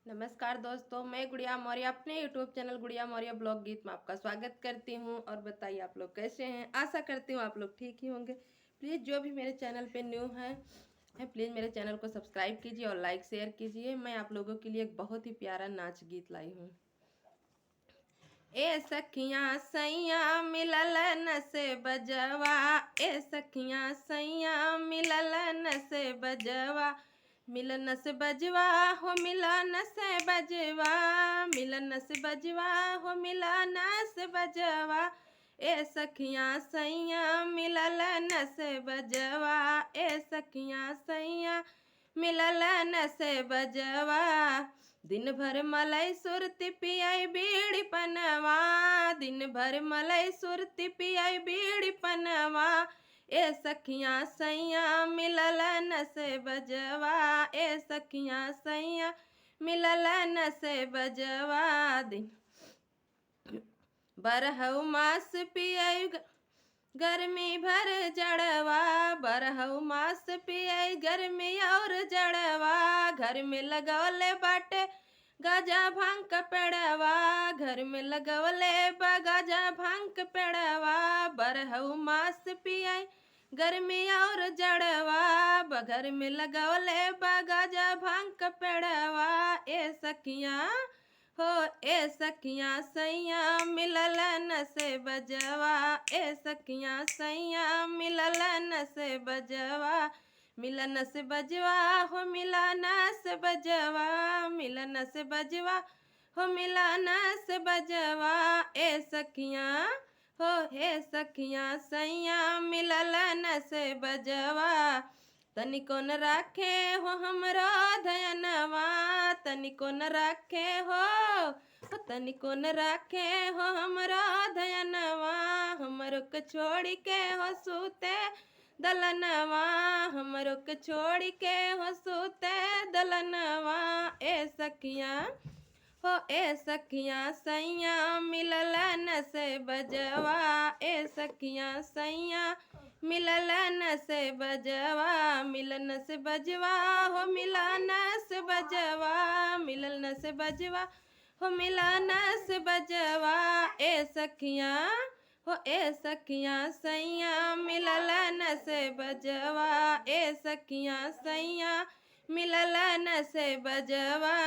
नमस्कार दोस्तों, मैं गुड़िया मौर्य अपने यूट्यूब चैनल गुड़िया मौर्य ब्लॉग गीत में आपका स्वागत करती हूं। और बताइए आप लोग कैसे हैं। आशा करती हूँ आप लोग ठीक ही होंगे। प्लीज़ जो भी मेरे चैनल पे न्यू है प्लीज़ मेरे चैनल को सब्सक्राइब कीजिए और लाइक शेयर कीजिए। मैं आप लोगों के लिए एक बहुत ही प्यारा नाच गीत लाई हूँ। ए सखियाँ सैया मिलल न से बजवा, ए सखियाँ सैया मिलल न से बजवा, मिलन से बजवा हो मिलन से बजवा, मिलन से बजवा हो मिलन से बजवा, ए सखियाँ सैया मिलल न से बजवा, ए सखियाँ सैया मिलल न से बजवा। दिन भर मलई सुरती पियाई बीड़ी पनवा, दिन भर मलई सुरती पियाई बीड़ी पनवा, ए सखियाँ सैया मिलल न से बजवा, ए सखियाँ सैया मिलल न से बजवा। दिन बरहु मास पियाई गर्मी भर जड़वा, बरहु मास पियाई गर्मी और जड़वा, घर में लगौले बाटे गाजा भांग का पेड़वा, घर में लगौले गाजा भांग का पेड़वा, बरहु मास पियाई गर्मी और जड़वा, घर में लगौले गाजा भांग का पेड़वा, ए सखियाँ हो ए सखियाँ सैया मिलल न से बजवा, ए सखियाँ सैया मिलल न से बजवा, मिलन से बजवा हो मिलन से बजवा, मिलन से बजवा हो मिलन से बजवा, ए सखियाँ हो ए सखियाँ सैया मिलल न से बजवा। तनिको न राखे हो हमरो धयनवा, तनिको न राखे हो तनिको न राखे हो हमरो धयनवा, हमरो के छोड़ के हो सूते दलनवा, हमरो के छोड़ के हो सूते दलनवा, ए सखियाँ हो ए सखियाँ सैया मिलल न से बजवा, ए सखियाँ सैया मिलल न से बजवा, मिलन से बजवा हो मिलन से बजवा, मिलन से बजवा हो मिलन से बजवा, ए सखियाँ हो ए सखियाँ सैया मिलल न से बजवा, ए सखियाँ सैया मिलल न से बजवा।